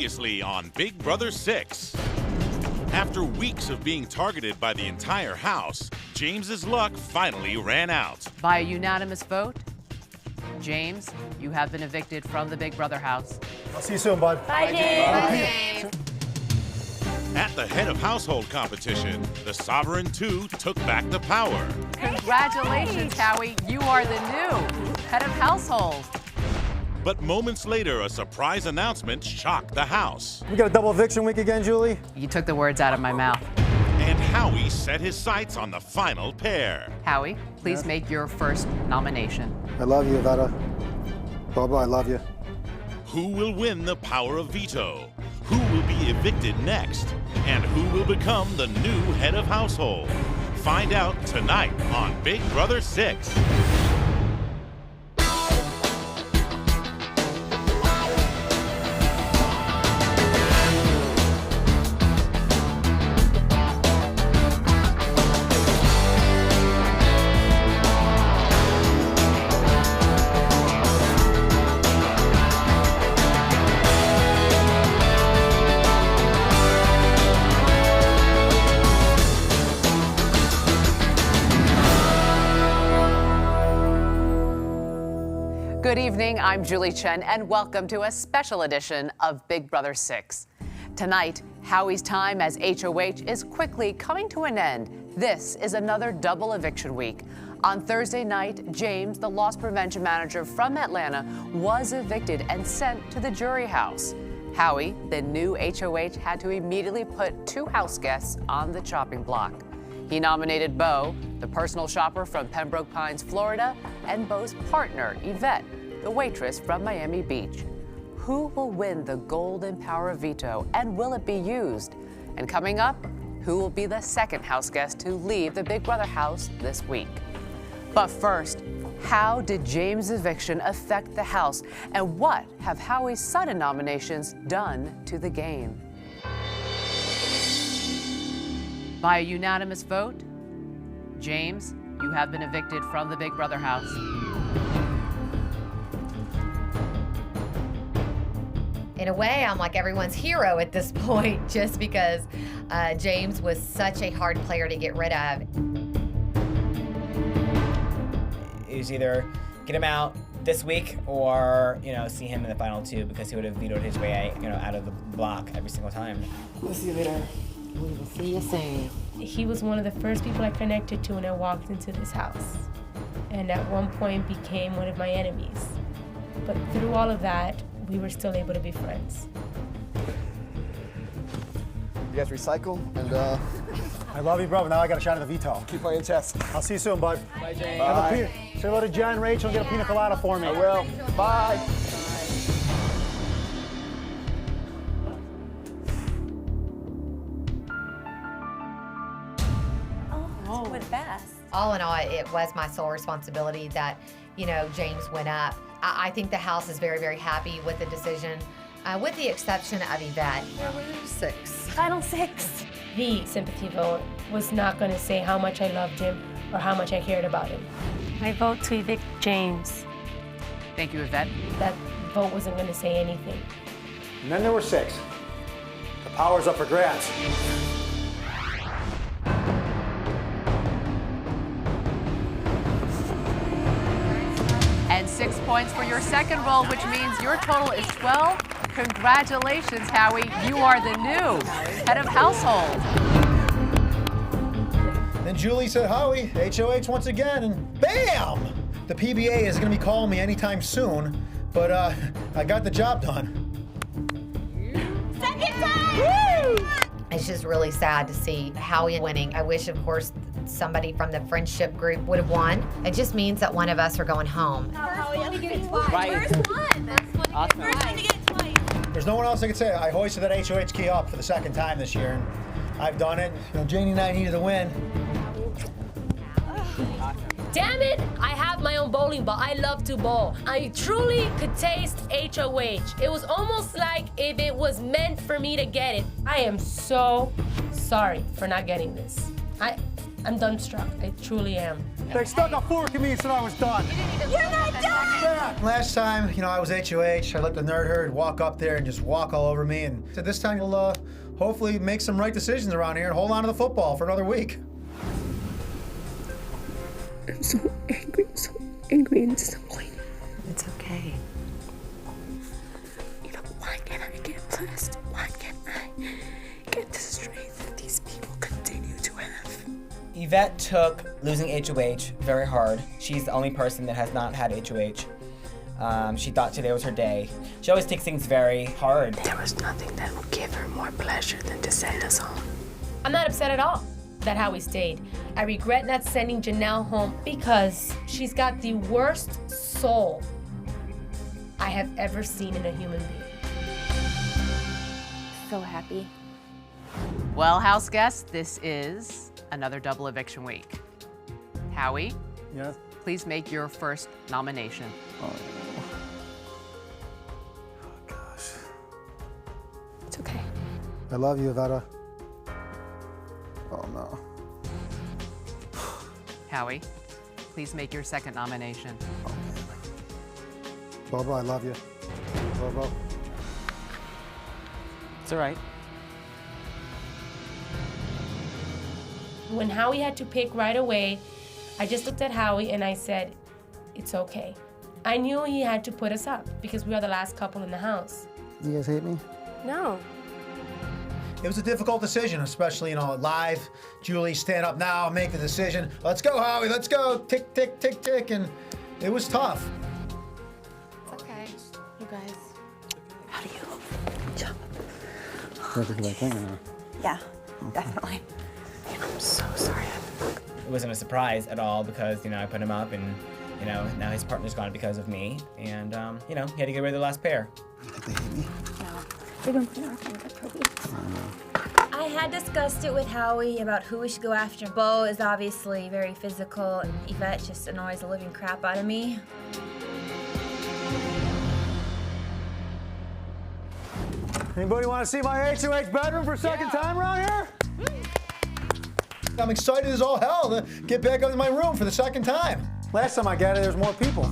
Previously on Big Brother 6. After weeks of being targeted by the entire house, James's luck finally ran out. By a unanimous vote, James, you have been evicted from the Big Brother house. I'll see you soon, bud. Bye, James. Bye. At the head of household competition, the Sovereign 2 took back the power. Congratulations, Howie. You are the new head of household. But moments later, a surprise announcement shocked the house. We got a double eviction week again, Julie? You took the words out of my mouth. And Howie set his sights on the final pair. Howie, please make your first nomination. I love you, Veta. Bubba, I love you. Who will win the power of veto? Who will be evicted next? And who will become the new head of household? Find out tonight on Big Brother 6. Good evening, I'm Julie Chen, and welcome to a special edition of Big Brother 6. Tonight, Howie's time as HOH is quickly coming to an end. This is another double eviction week. On Thursday night, James, the loss prevention manager from Atlanta, was evicted and sent to the jury house. Howie, the new HOH, had to immediately put two house guests on the chopping block. He nominated Bo, the personal shopper from Pembroke Pines, Florida, and Bo's partner, Yvette, the waitress from Miami Beach. Who will win the golden power of veto, and will it be used? And coming up, who will be the second house guest to leave the Big Brother house this week? But first, how did James' eviction affect the house, and what have Howie's sudden nominations done to the game? By a unanimous vote, James, you have been evicted from the Big Brother house. In a way, I'm like everyone's hero at this point, just because James was such a hard player to get rid of. It was either get him out this week or, see him in the final two, because he would have vetoed his way, out of the block every single time. We'll see you later. We will see you soon. He was one of the first people I connected to when I walked into this house, and at one point became one of my enemies. But through all of that, we were still able to be friends. You guys recycle, and I love you, bro. Now I got a shot at the veto. keep playing chess. I'll see you soon, bud. Bye, James. Bye. Say hello to Jen, Rachel, and get a pina colada for me. I will. Bye. Went fast. All in all, it was my sole responsibility that, James went up. I think the house is very, very happy with the decision, with the exception of Yvette. Final six. The sympathy vote was not going to say how much I loved him or how much I cared about him. I vote to evict James. Thank you, Yvette. That vote wasn't going to say anything. And then there were 6. The power's up for grabs. And 6 points for your second roll, which means your total is 12. Congratulations, Howie. You are the new head of household. Then Julie said, Howie, HOH once again, and bam! The PBA is going to be calling me anytime soon, but I got the job done. Second time! Woo! It's just really sad to see Howie winning. I wish, of course, somebody from the friendship group would have won. It just means that one of us are going home. First one to get it twice. Right. First one. Awesome. First one to get it twice. There's no one else I can say. I hoisted that HOH key up for the second time this year, and I've done it. Janie and I needed the win. Damn it, I have my own bowling ball. I love to bowl. I truly could taste HOH. It was almost like if it was meant for me to get it. I am so sorry for not getting this. I'm dumbstruck. I truly am. They stuck a fork in me and said I was done. You're not done! Yeah. Last time, I was HOH. I let the nerd herd walk up there and just walk all over me. And so this time you'll hopefully make some right decisions around here and hold on to the football for another week. I'm so angry and disappointed. It's okay. Why can't I get blessed? Why can't I get the strength that these people continue to have? Yvette took losing HOH very hard. She's the only person that has not had HOH. She thought today was her day. She always takes things very hard. There was nothing that would give her more pleasure than to send us home. I'm not upset at all that Howie stayed. I regret not sending Janelle home because she's got the worst soul I have ever seen in a human being. So happy. Well, house guests, this is another double eviction week. Howie, Yes? please make your first nomination. Oh, It's okay. I love you, Veta. Oh, no. Howie, please make your second nomination. Bobo, I love you. Bobo. It's all right. When Howie had to pick right away, I just looked at Howie and I said, it's okay. I knew he had to put us up because we are the last couple in the house. You guys hate me? No. It was a difficult decision, especially, live. Julie, stand up now, make the decision. Let's go, Howie, let's go. Tick, tick, tick, tick. And it was tough. It's okay. You guys. How do you jump? Yeah, definitely. I'm so sorry. It wasn't a surprise at all because, I put him up and, now his partner's gone because of me. And, he had to get rid of the last pair. They hate me. No. They've been putting our things up for weeks. I had discussed it with Howie about who we should go after. Bo is obviously very physical, and Yvette just annoys the living crap out of me. Anybody want to see my HOH bedroom for a second time around here? I'm excited as all hell to get back up in my room for the second time. Last time I got it, there was more people.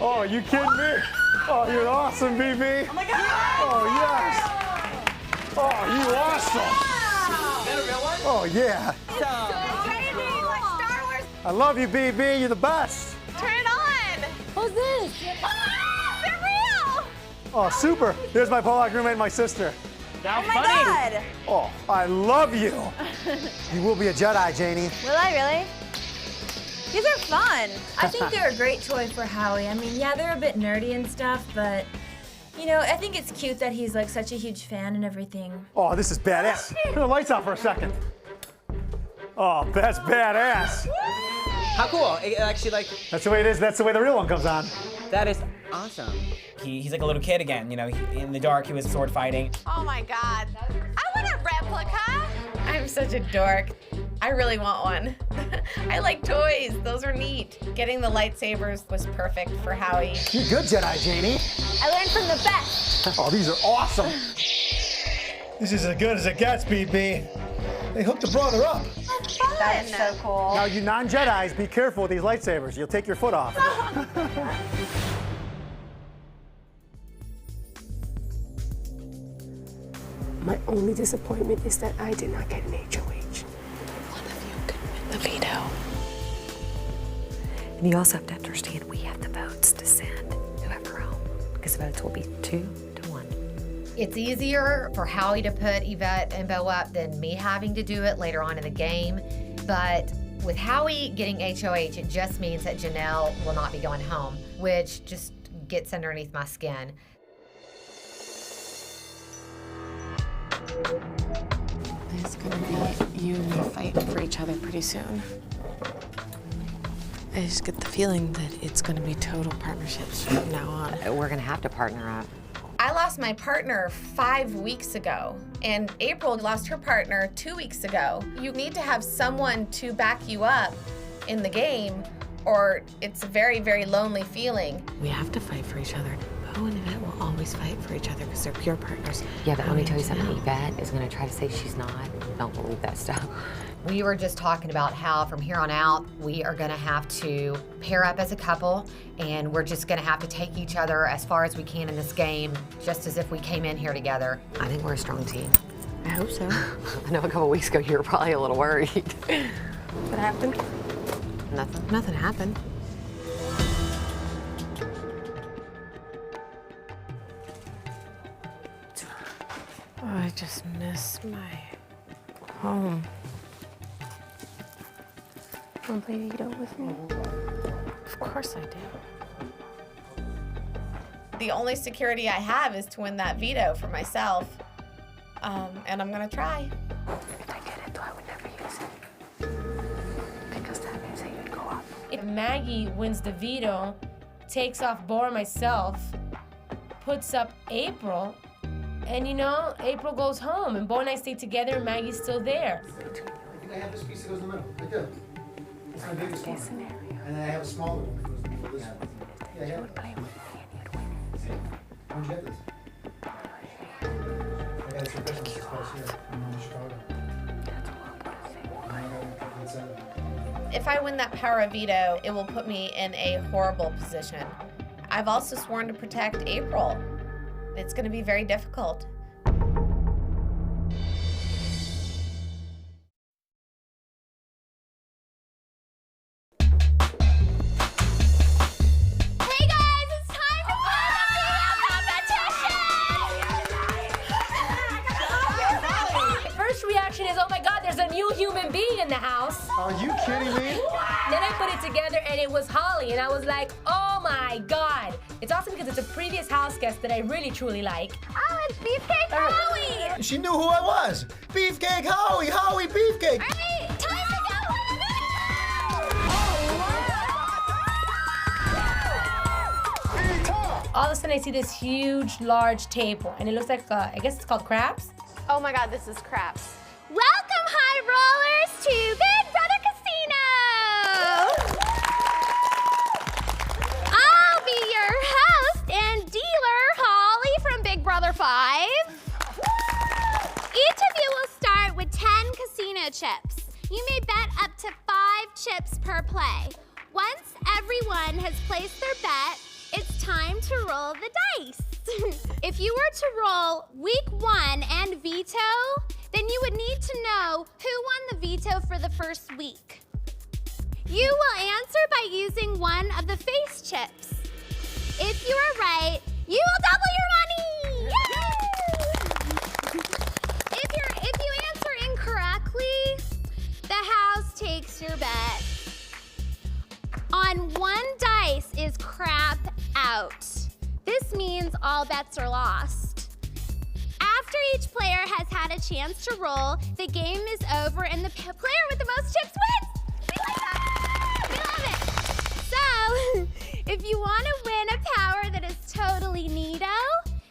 Oh, you kidding me? Oh, you're awesome, BB. Oh my God! Oh, yes. Oh, you awesome. Is that a real one? Oh, yeah. Crazy, like Star Wars. I love you, BB. You're the best. Turn it on. Who's this? Ah, they're real. Oh, super. Here's my Pollock roommate and my sister. Oh my God! Oh, I love you. You will be a Jedi, Janie. Will I really? These are fun. I think they're a great toy for Howie. I mean, yeah, they're a bit nerdy and stuff, but, I think it's cute that he's like such a huge fan and everything. Oh, this is badass. Turn the lights out for a second. Oh, that's badass. How cool. It actually, That's the way it is. That's the way the real one comes on. that is awesome. He's like a little kid again. In the dark, he was sword fighting. Oh my God. I want a replica. I'm such a dork. I really want one. I like toys. Those are neat. Getting the lightsabers was perfect for Howie. You're good, Jedi, Janie. I learned from the best. Oh, these are awesome. This is as good as it gets, BB. They hooked the brother up. That is so cool. Now, you non-Jedis, be careful with these lightsabers. You'll take your foot off. My only disappointment is that I did not get an HOH. One of you could win the veto. And you also have to understand we have the votes to send whoever home because the votes will be 2-1. It's easier for Howie to put Yvette and Bo up than me having to do it later on in the game. But with Howie getting HOH, it just means that Janelle will not be going home, which just gets underneath my skin. It's gonna be you and me fighting for each other pretty soon. I just get the feeling that it's gonna be total partnerships from now on. We're gonna have to partner up. I lost my partner 5 weeks ago, and April lost her partner 2 weeks ago. You need to have someone to back you up in the game, or it's a very, very lonely feeling. We have to fight for each other. Bo Vito and Yvette will always fight for each other because they're pure partners. Yeah, but let me tell you something. No. Yvette is going to try to say she's not. Don't believe that stuff. We were just talking about how from here on out, we are gonna have to pair up as a couple, and we're just gonna have to take each other as far as we can in this game, just as if we came in here together. I think we're a strong team. I hope so. I know a couple weeks ago you were probably a little worried. What happened? Nothing. Nothing happened. Oh, I just miss my home. Want to play Veto with me? Of course I do. The only security I have is to win that veto for myself. And I'm gonna try. If I get it, though, I would never use it. Because that means that you'd go up. If Maggie wins the veto, takes off Bo and myself, puts up April, and you know, April goes home, and Bo and I stay together, and Maggie's still there. I think I have this piece that goes in the middle, right there. It's my biggest one. And then I have a smaller one that goes in the middle of this one. Yeah, I have it. How'd you get this? I got it for Christmas this past year. I'm in Chicago. If I win that power of veto, it will put me in a horrible position. I've also sworn to protect April. It's gonna be very difficult. Hey guys, it's time to play the competition! First reaction is, oh my God, there's a new human being in the house. Are you kidding me? Then I put it together and it was Holly, and I was like, oh my God. It's awesome because it's a previous house guest that I really truly like. Oh, it's Beefcake Howie! She knew who I was. Beefcake Howie, Howie Beefcake. All right, time to go! All of a sudden I see this huge, large table, and it looks like, I guess it's called craps. Oh my God, this is craps. Welcome, high rollers, to Big Brother Casino! I'll be your host and dealer, Holly from Big Brother 5. Each of you will start with 10 casino chips. You may bet up to 5 chips per play. Once everyone has placed their bet, it's time to roll the dice. If you were to roll week 1 and veto, then you would need to know who won the veto for the first week. You will answer by using one of the face chips. If you are right, you will double your money! Yay! If you answer incorrectly, the house takes your bet. On 1 dice is crap out. This means all bets are lost. After each player has had a chance to roll, the game is over and the player with the most chips wins. We like that. We love it. So, if you want to win a power that is totally neato,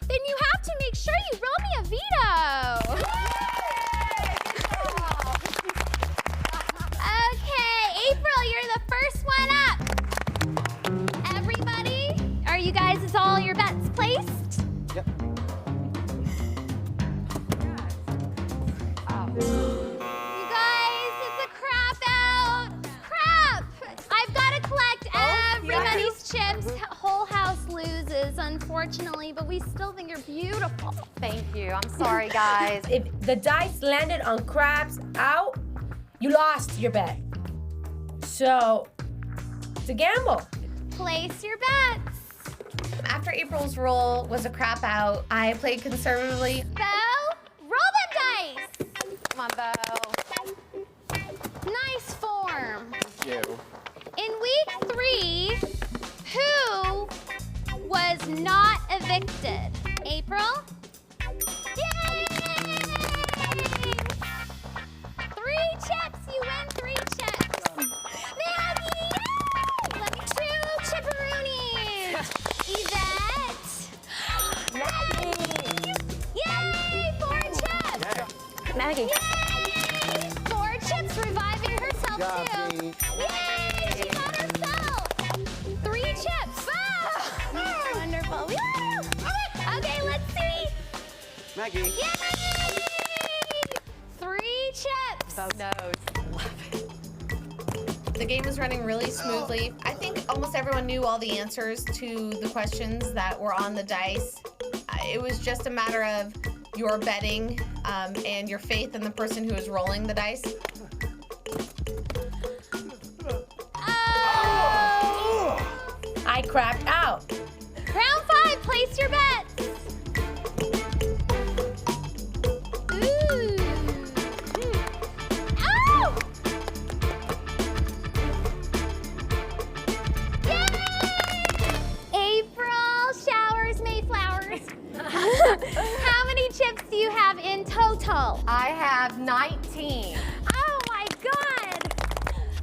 then you have to make sure you roll me a veto. Okay, April, you're the first one up. Everybody, are you guys, is all your bets placed? Yep. You guys, it's a crap out. Crap! I've got to collect everybody's chips. Whole house loses, unfortunately, but we still think you're beautiful. Thank you. I'm sorry, guys. If the dice landed on craps out, you lost your bet. So, it's a gamble. Place your bets. After April's roll was a crap out, I played conservatively. Bo, roll them dice. Come on, Bo. Nice form. Thank you. In week 3, who was not evicted? April? Yay! 3 chips, you win 3 chips. Maggie, yay! Let me 2 chipperoonies. Yvette. Maggie. Yay, 4 chips. Maggie. Yay! 4 chips, reviving herself Good job, too. Dee. Yay! She got herself. 3 chips. Ah! Wonderful. Woo! Maggie. Yay! 3 chips. Both knows. The game was running really smoothly. I think almost everyone knew all the answers to the questions that were on the dice. It was just a matter of your betting and your faith in the person who was rolling the dice. I crapped out. Round 5, place your bets. Ooh. Oh! Yay! April showers May flowers. How many chips do you have in total? I have 19. Oh my God!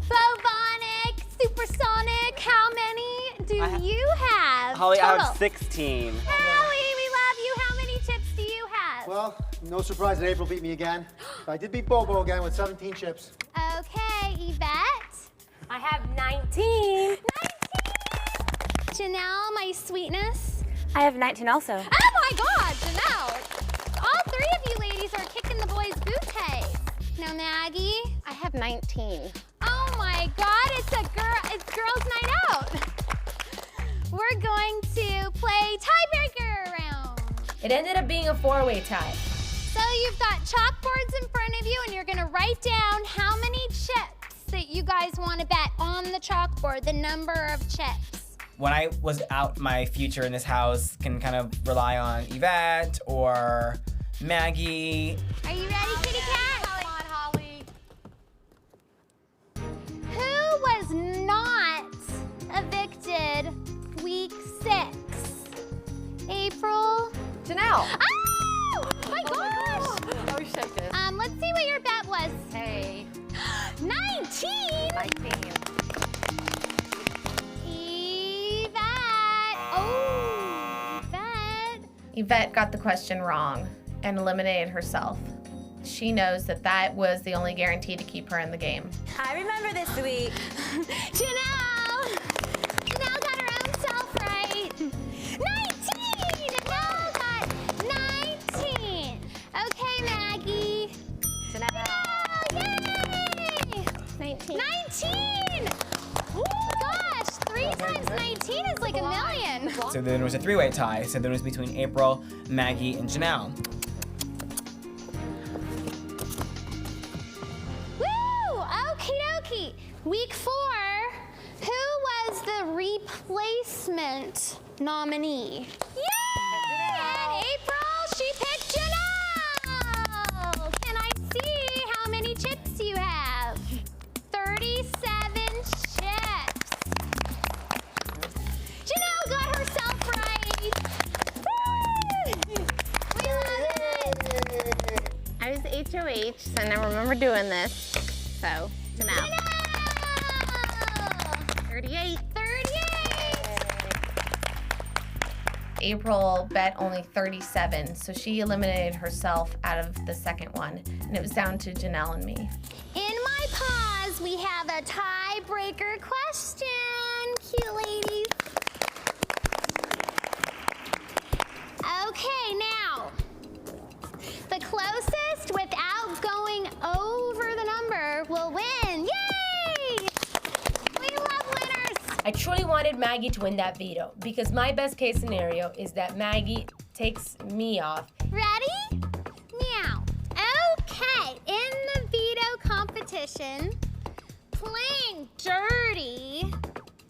Bobonic, supersonic, how many do you have? Holly, I total? have 16. Howie, we love you. How many chips do you have? Well, no surprise that April beat me again. I did beat Bobo again with 17 chips. Okay, Yvette. I have 19. Janelle, my sweetness. I have 19 also. Oh my God, Janelle. All 3 of you ladies are kicking the boys' bouquets. Now, Maggie. I have 19. Oh my God, it's girls' night out. We're going to play tiebreaker round. It ended up being a 4-way tie. So you've got chalkboards in front of you and you're gonna write down how many chips that you guys wanna bet on the chalkboard, the number of chips. When I was out, my future in this house can kind of rely on Yvette or Maggie. Are you ready, kitty cat? Come on, Holly. Who was not evicted week 6? April? Janelle. Oh my gosh! Oh, shake it. Let's see what your bet was. Hey. 19? 19. Yvette. Oh, Yvette. Yvette got the question wrong and eliminated herself. She knows that that was the only guarantee to keep her in the game. I remember this week. Janelle! Janelle got her own self right. 19! Janelle got 19. Okay, Maggie. Janelle. Yay! 19. 19! Gosh, 3 times 19 is like a million. So then it was a 3-way tie. So then it was between April, Maggie, and Janelle. Woo! Okie dokie. Week 4, who was the replacement nominee? Yay! And April, she picked Janelle! Can I see how many chips you have? 37 chips. Janelle got herself right. Woo! We love it. I was HOH, and I remember doing this. So, Janelle. 38. 38. April bet only 37, so she eliminated herself out of the second one, and it was down to Janelle and me. In my pause, we have a tiebreaker question, cute ladies. Okay, now, the closest without going over the number will win. Yay! We love winners. I truly wanted Maggie to win that veto because my best case scenario is that Maggie takes me off. Ready? Meow. Okay, in the veto competition, playing dirty,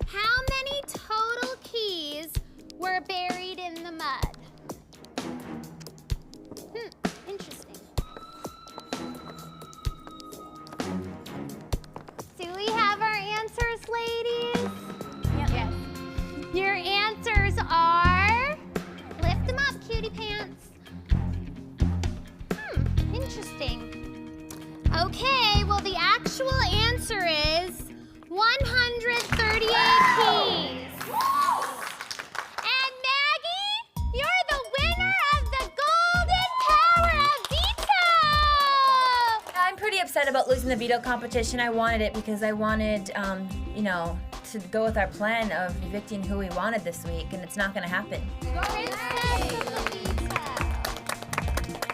how many total keys were buried in the mud? Interesting. Do we have our answers, ladies? Yep. Yes. Your answers are, lift them up, cutie pants. Interesting. Okay, well the actual answer is 138 keys. And Maggie, you're the winner of the Golden Power of Veto! I'm pretty upset about losing the veto competition. I wanted it because I wanted, you know, to go with our plan of evicting who we wanted this week, and it's not going to happen. Princess of the Veto.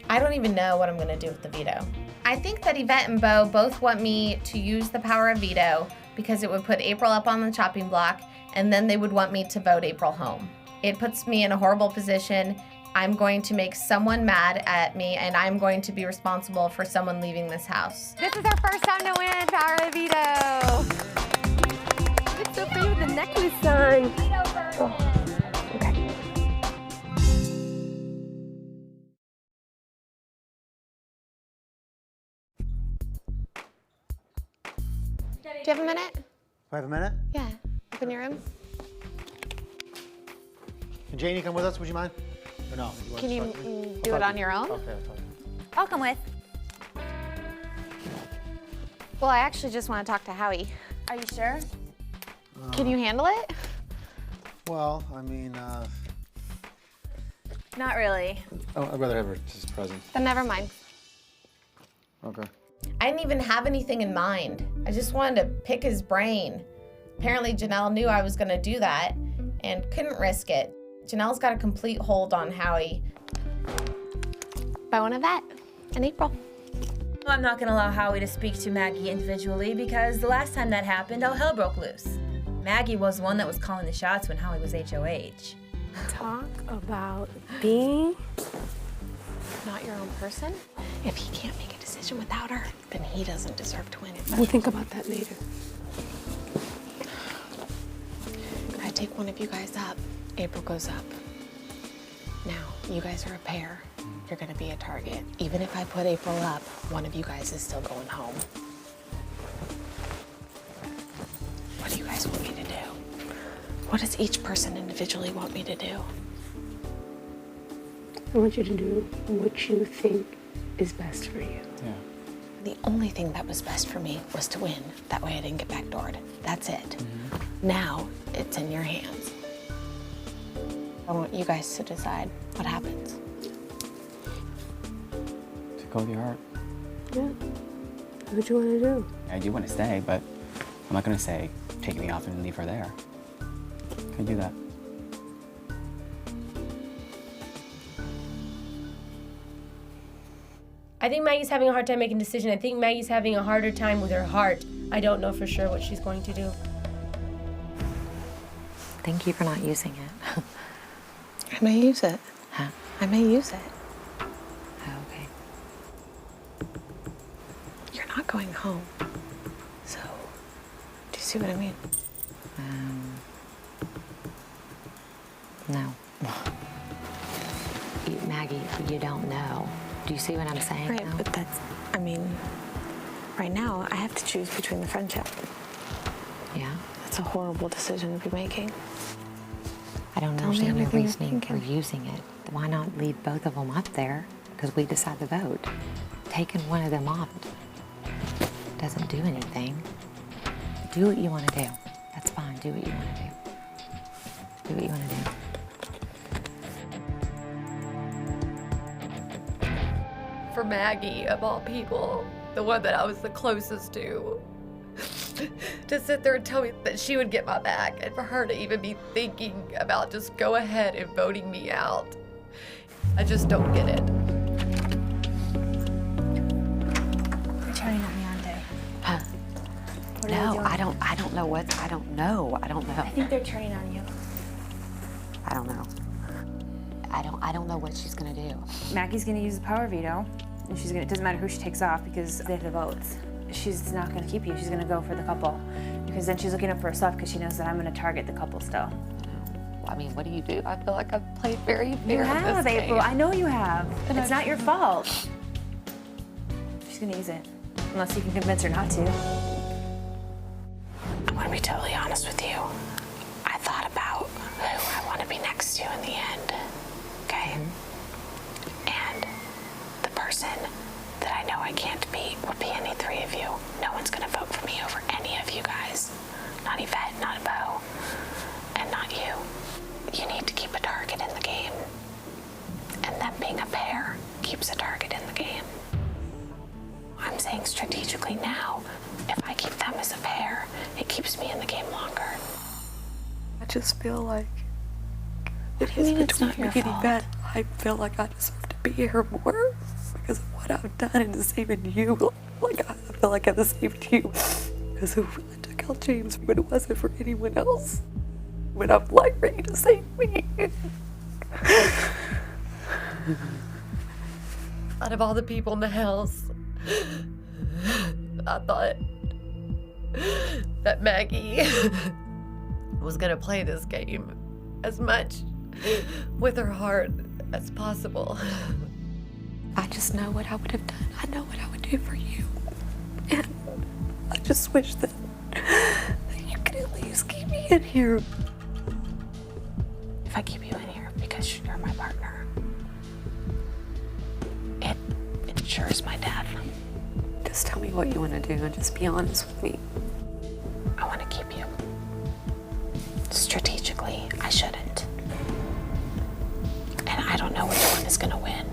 I don't even know what I'm gonna do with the veto. I think that Yvette and Bo both want me to use the power of veto because it would put April up on the chopping block, and then they would want me to vote April home. It puts me in a horrible position. I'm going to make someone mad at me, and I'm going to be responsible for someone leaving this house. This is our first time to win Power of Veto. It's so pretty with the necklace on. Okay. Do you have a minute? I have a minute? Yeah. Up in your room? Can Janie come with us? Would you mind? Or no? Can you do it on your own? Okay, I'll talk. I'll come with. Well, I actually just want to talk to Howie. Are you sure? Can you handle it? Well, I mean, Not really. oh, I'd rather have her just present. Then never mind. Okay. I didn't even have anything in mind. I just wanted to pick his brain. Apparently Janelle knew I was gonna do that and couldn't risk it. Janelle's got a complete hold on Howie. Bo and Yvette in April. Well, I'm not gonna allow Howie to speak to Maggie individually because the last time that happened, all hell broke loose. Maggie was the one that was calling the shots when Howie was HOH. Talk about being Not your own person? If he can't make a decision without her, then he doesn't deserve to win. We'll think about that later. If I take one of you guys up, April goes up. Now, you guys are a pair. You're gonna be a target. Even if I put April up, one of you guys is still going home. What do you guys want me to do? What does each person individually want me to do? I want you to do what you think is best for you. Yeah. The only thing that was best for me was to win. That way I didn't get backdoored. That's it. Now, it's in your hands. I want you guys to decide what happens. To go with your heart. Yeah. What you want to do? I do want to stay, but I'm not going to say, take me off and leave her there. Can't do that. I think Maggie's having a hard time making a decision. I think Maggie's having a harder time with her heart. I don't know for sure what she's going to do. Thank you for not using it. I may use it. Huh? I may use it. Oh, okay. You're not going home. So, do you see what I mean? No. Maggie, you don't know. Do you see what I'm saying? Right, now? but that's, I mean, right now I have to choose between the friendship. Yeah? That's a horrible decision to be making. I don't Tell me understand your everything you're reasoning for thinking. using it. Why not leave both of them up there? Because we decide to vote. Taking one of them off doesn't do anything. Do what you want to do. That's fine. Do what you want to do. Do what you want to do. For Maggie, of all people, the one that I was the closest to sit there and tell me that she would get my back, and for her to even be thinking about just go ahead and voting me out. I just don't get it. They're turning on me, aren't they? Huh? What are they No, doing? I don't know what. I don't know. I don't know. I think they're turning on you. I don't know. I don't know what she's gonna do. Maggie's gonna use the power veto, and she's gonna. It doesn't matter who she takes off because they have the votes. She's not gonna keep you. She's gonna go for the couple, because then she's looking up for herself because she knows that I'm gonna target the couple still. I mean, what do you do? I feel like I've played very fair You in have, this April. game. I know you have. And It's not your fault. She's gonna use it, unless you can convince her not to. I'm gonna be totally honest with you. I thought about who I want to be next to in the end. Okay? And the person that I know I can't beat would be any three of you. No one's gonna vote for me over any of you guys. Not Yvette, not Bo, and not you. You need to keep a target in the game. And them being a pair keeps a target in the game. I'm saying strategically now, if I keep them as a pair, it keeps me in the game longer. I just feel like What do you mean it's not your fault? I feel like I deserve to be here more. because of what I've done and saving you. Like, I feel like I've saved you because of I took out James when it wasn't for anyone else. When I'm like ready to save me. Out of all the people in the house, I thought that Maggie was gonna play this game as much with her heart as possible. I just know what I would have done. I know what I would do for you. And I just wish that you could at least keep me in here. If I keep you in here because you're my partner, it ensures my death. Just tell me what you want to do and just be honest with me. I want to keep you. Strategically, I shouldn't. And I don't know which one is gonna win.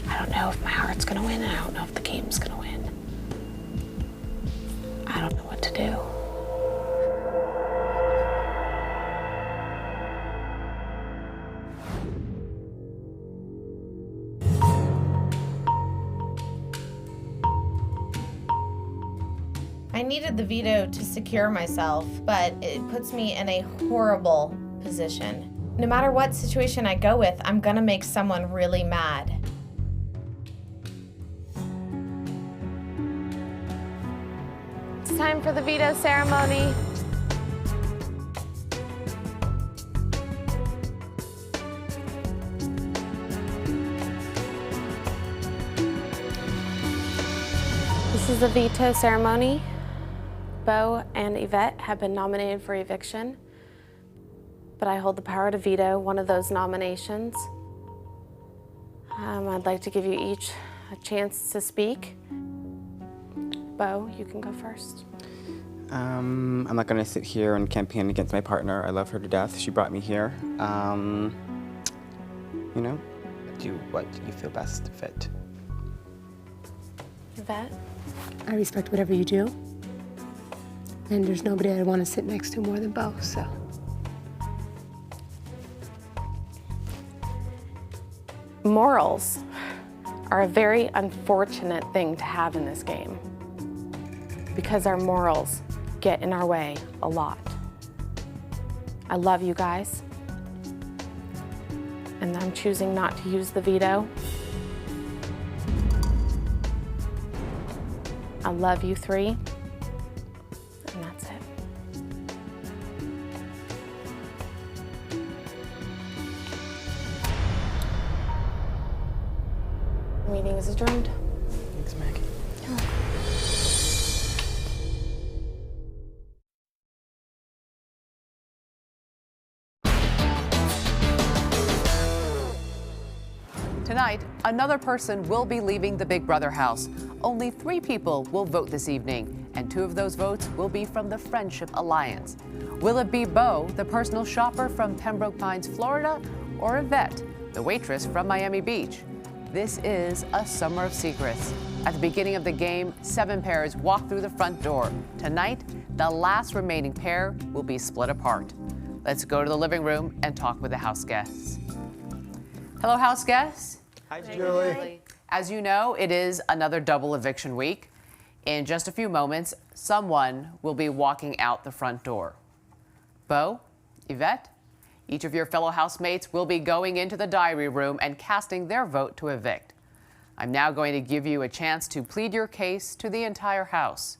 I don't know if my heart's gonna win, and I don't know if the game's gonna win. I don't know what to do. I needed the veto to secure myself, but it puts me in a horrible position. No matter what situation I go with, I'm gonna make someone really mad. It's time for the veto ceremony. This is the veto ceremony. Bo and Yvette have been nominated for eviction, but I hold the power to veto one of those nominations. I'd like to give you each a chance to speak. Bo, you can go first. I'm not gonna sit here and campaign against my partner. I love her to death. She brought me here. You know, do what you feel best fit. Yvette? I respect whatever you do. And there's nobody I'd want to sit next to more than Bo, so. Morals are a very unfortunate thing to have in this game because our morals get in our way a lot. I love you guys, and I'm choosing not to use the veto. I love you three, and that's it. Meeting is adjourned. Thanks, Maggie. Tonight, another person will be leaving the Big Brother house. Only 3 people will vote this evening, and 2 of those votes will be from the Friendship Alliance. Will it be Bo, the personal shopper from Pembroke Pines, Florida, or Yvette, the waitress from Miami Beach? This is a summer of secrets. At the beginning of the game, 7 pairs walk through the front door. Tonight, the last remaining pair will be split apart. Let's go to the living room and talk with the house guests. Hello, house guests. Hi, Julie. As you know, it is another double eviction week. In just a few moments, someone will be walking out the front door. Bo, Yvette, each of your fellow housemates will be going into the diary room and casting their vote to evict. I'm now going to give you a chance to plead your case to the entire house.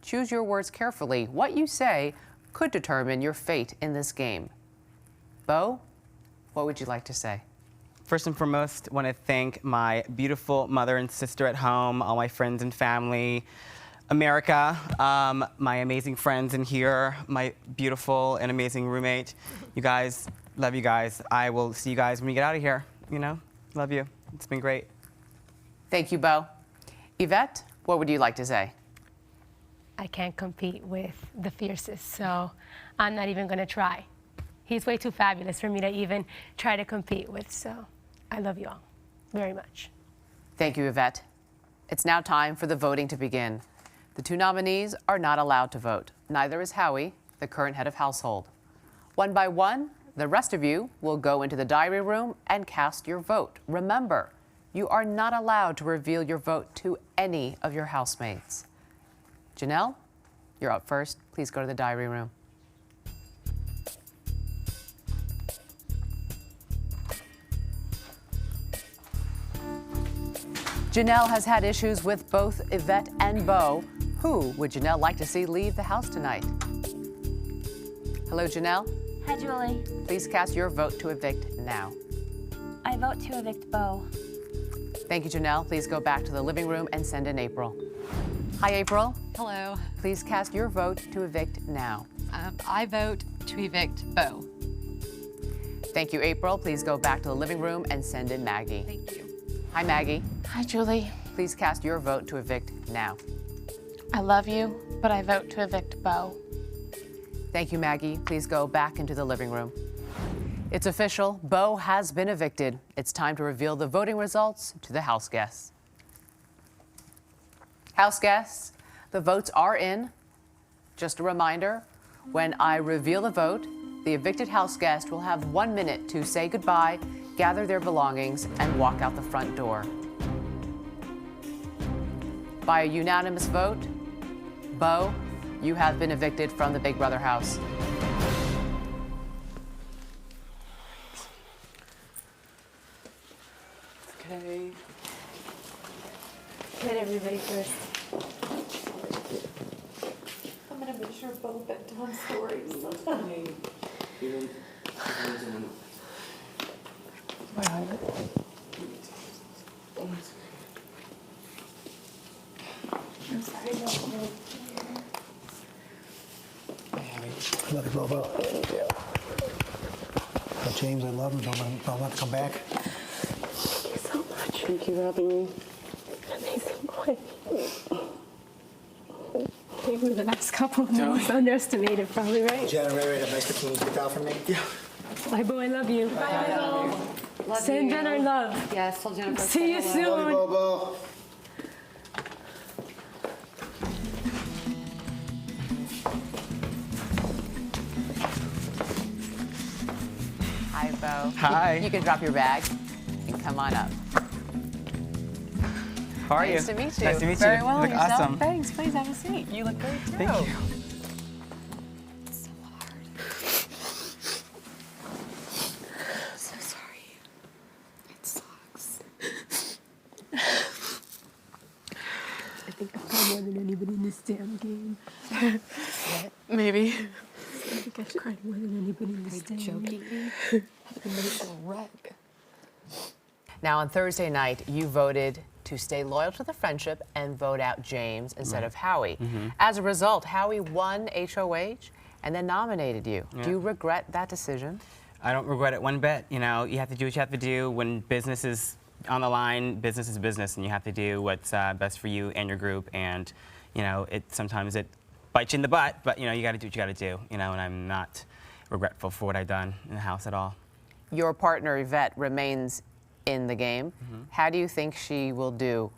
Choose your words carefully. What you say could determine your fate in this game. Bo, what would you like to say? First and foremost, I want to thank my beautiful mother and sister at home, all my friends and family, America, my amazing friends in here, my beautiful and amazing roommate. You guys, love you guys. I will see you guys when we get out of here. You know, love you. It's been great. Thank you, Bo. Yvette, what would you like to say? I can't compete with the fiercest, so I'm not even gonna try. He's way too fabulous for me to even try to compete with, so I love you all very much. Thank you, Yvette. It's now time for the voting to begin. The 2 nominees are not allowed to vote. Neither is Howie, the current head of household. One by one, the rest of you will go into the diary room and cast your vote. Remember, you are not allowed to reveal your vote to any of your housemates. Janelle, you're up first. Please go to the diary room. Janelle has had issues with both Yvette and Beau. Who would Janelle like to see leave the house tonight? Hello, Janelle. Hi, Julie. Please cast your vote to evict now. I vote to evict Beau. Thank you, Janelle. Please go back to the living room and send in April. Hi, April. Hello. Please cast your vote to evict now. I vote to evict Beau. Thank you, April. Please go back to the living room and send in Maggie. Thank you. Hi, Maggie. Hi, Julie. Please cast your vote to evict now. I love you, but I vote to evict Beau. Thank you, Maggie. Please go back into the living room. It's official. Beau has been evicted. It's time to reveal the voting results to the house guests. House guests, the votes are in. Just a reminder, when I reveal the vote, the evicted house guest will have 1 minute to say goodbye, gather their belongings, and walk out the front door. By a unanimous vote, Beau, you have been evicted from the Big Brother house. Okay. Get everybody first. I'm gonna make sure Beau bedtime stories. Where are you? I'm sorry, Let it go, Beau. Tell James I love him. Don't let him come back. Thank you so much. Thank you for having me. Amazing boy. They were the next couple most underestimated, probably, right? Jen and Ray have nice bikinis picked out for me. Yeah. Bye, Beau. I love you. Bye, Beau. Send Jen our love. Yes, tell Jennifer. See you soon. Love you, Beau. Hi, Beau. Hi. You can drop your bag and come on up. How are you? Nice to meet you. Nice to meet you. Very well. You look Yourself? awesome. Thanks. Please have a seat. You look great too. Thank you. So sorry. It sucks. I think I've cried more than anybody in this damn game. Maybe. I think I've cried more than anybody in this damn game. Emotional wreck. Now, on Thursday night, you voted to stay loyal to the friendship and vote out James instead of Howie. As a result, Howie won HOH and then nominated you. Yeah. Do you regret that decision? I don't regret it one bit. You know, you have to do what you have to do when business is on the line. Business is business, and you have to do what's best for you and your group. And you know, sometimes it bites you in the butt, but you know, you got to do what you got to do. You know, and I'm not regretful for what I've done in the house at all. Your partner Yvette remains in the game. How do you think she will do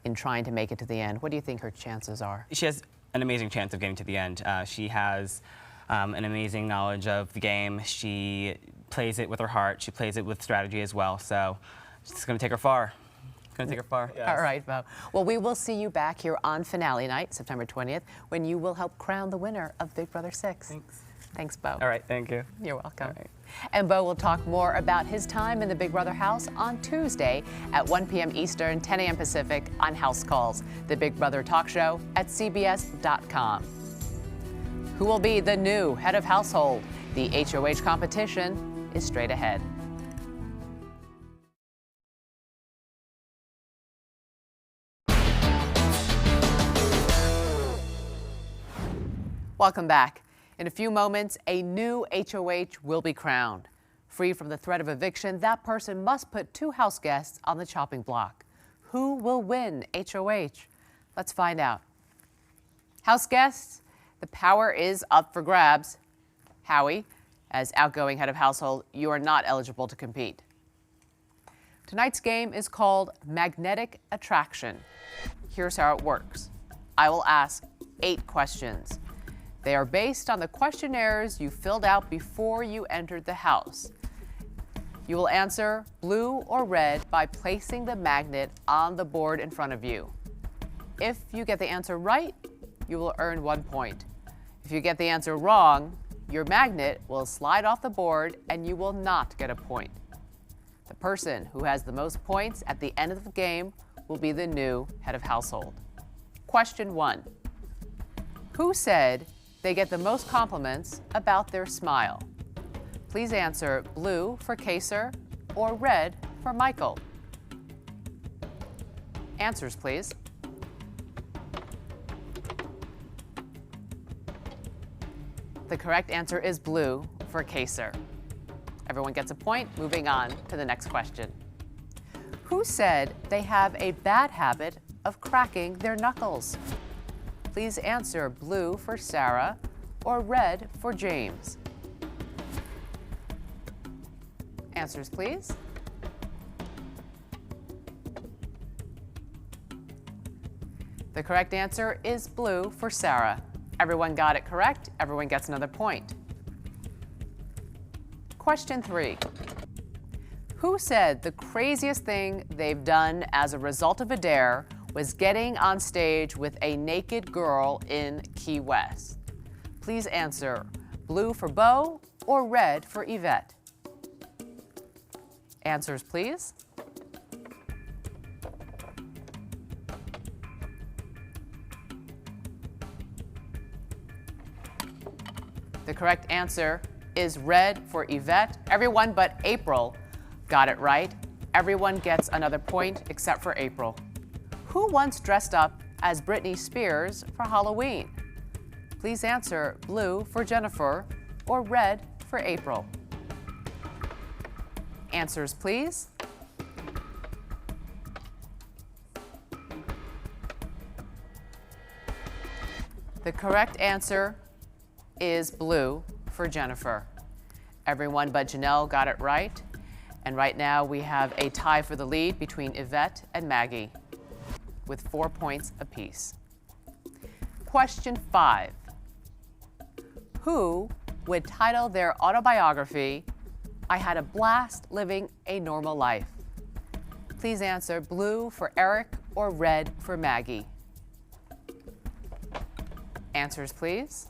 in trying to make it to the end? What do you think her chances are? She has an amazing chance of getting to the end. She has an amazing knowledge of the game. She plays it with her heart. She plays it with strategy as well. So it's going to take her far. It's going to take her far. All right, Beau. Well, we will see you back here on finale night, September 20th, when you will help crown the winner of Big Brother 6. Thanks. Thanks, Beau. All right, thank you. You're welcome. All right. And Beau will talk more about his time in the Big Brother house on Tuesday at 1 p.m. Eastern, 10 a.m. Pacific on House Calls, the Big Brother talk show at CBS.com. Who will be the new head of household? The HOH competition is straight ahead. Welcome back. In a few moments, a new HOH will be crowned. Free from the threat of eviction, that person must put 2 house guests on the chopping block. Who will win HOH? Let's find out. House guests, the power is up for grabs. Howie, as outgoing head of household, you are not eligible to compete. Tonight's game is called Magnetic Attraction. Here's how it works. I will ask 8 questions. They are based on the questionnaires you filled out before you entered the house. You will answer blue or red by placing the magnet on the board in front of you. If you get the answer right, you will earn 1 point. If you get the answer wrong, your magnet will slide off the board and you will not get a point. The person who has the most points at the end of the game will be the new head of household. Question 1. Who said they get the most compliments about their smile? Please answer blue for Kaser or red for Michael. Answers, please. The correct answer is blue for Kaser. Everyone gets a point. Moving on to the next question. Who said they have a bad habit of cracking their knuckles? Please answer blue for Sarah or red for James. Answers, please. The correct answer is blue for Sarah. Everyone got it correct. Everyone gets another point. Question 3. Who said the craziest thing they've done as a result of a dare was getting on stage with a naked girl in Key West? Please answer blue for Bo or red for Yvette. Answers, please. The correct answer is red for Yvette. Everyone but April got it right. Everyone gets another point except for April. Who once dressed up as Britney Spears for Halloween? Please answer blue for Jennifer or red for April. Answers, please. The correct answer is blue for Jennifer. Everyone but Janelle got it right. And right now we have a tie for the lead between Yvette and Maggie with 4 points apiece. Question 5. Who would title their autobiography, "I Had a Blast Living a Normal Life"? Please answer blue for Eric or red for Maggie. Answers, please.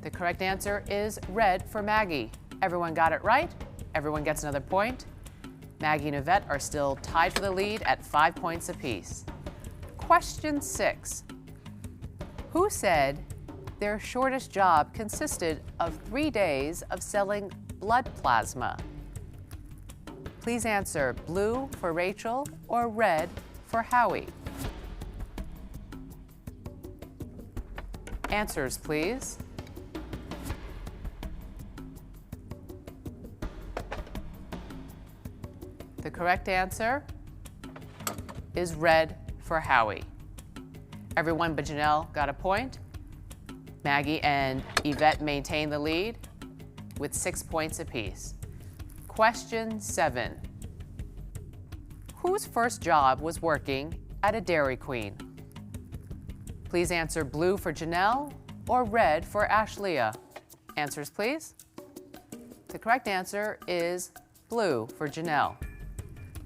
The correct answer is red for Maggie. Everyone got it right. Everyone gets another point. Maggie and Yvette are still tied for the lead at 5 points apiece. Question 6. Who said their shortest job consisted of 3 days of selling blood plasma? Please answer blue for Rachel or red for Howie. Answers, please. The correct answer is red for Howie. Everyone but Janelle got a point. Maggie and Yvette maintain the lead with 6 points apiece. Question 7. Whose first job was working at a Dairy Queen? Please answer blue for Janelle or red for Ashleah. Answers, please. The correct answer is blue for Janelle.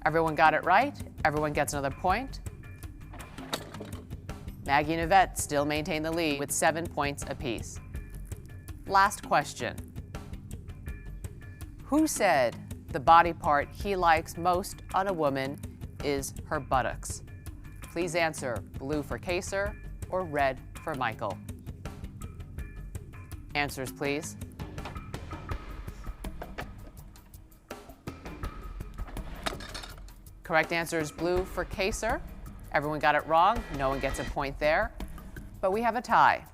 Everyone got it right. Everyone gets another point. Maggie and Yvette still maintain the lead with 7 points apiece. Last question. Who said the body part he likes most on a woman is her buttocks? Please answer blue for Kaser or red for Michael. Answers, please. Correct answer is blue for Kaser. Everyone got it wrong. No one gets a point there. But we have a tie.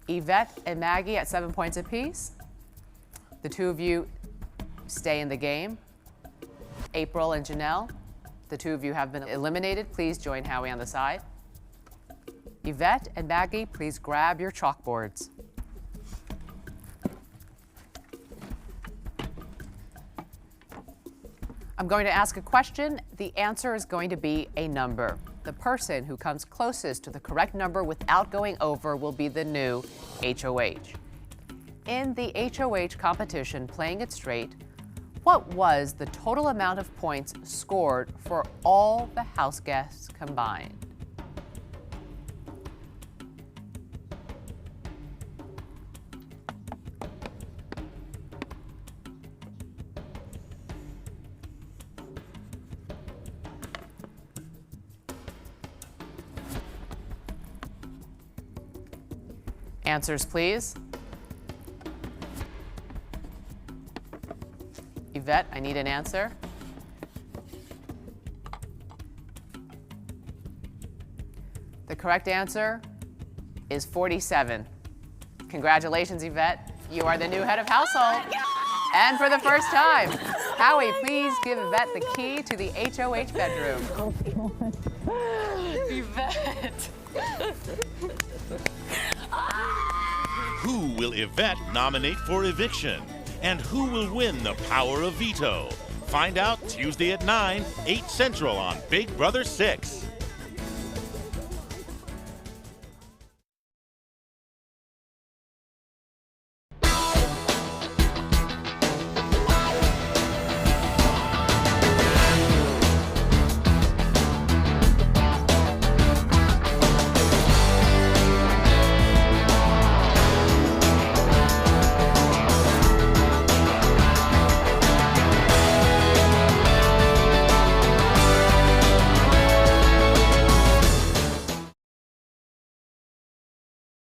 Yvette and Maggie at 7 points apiece. The two of you stay in the game. April and Janelle, the two of you have been eliminated. Please join Howie on the side. Yvette and Maggie, please grab your chalkboards. I'm going to ask a question. The answer is going to be a number. The person who comes closest to the correct number without going over will be the new HOH. In the HOH competition, Playing It Straight, what was the total amount of points scored for all the house guests combined? Answers, please. Yvette, I need an answer. The correct answer is 47. Congratulations, Yvette. You are the new head of household. And for the first time, Howie, please give Yvette the key to the HOH bedroom. Yvette. Who will Yvette nominate for eviction? And who will win the power of veto? Find out Tuesday at 9, 8 Central on Big Brother 6.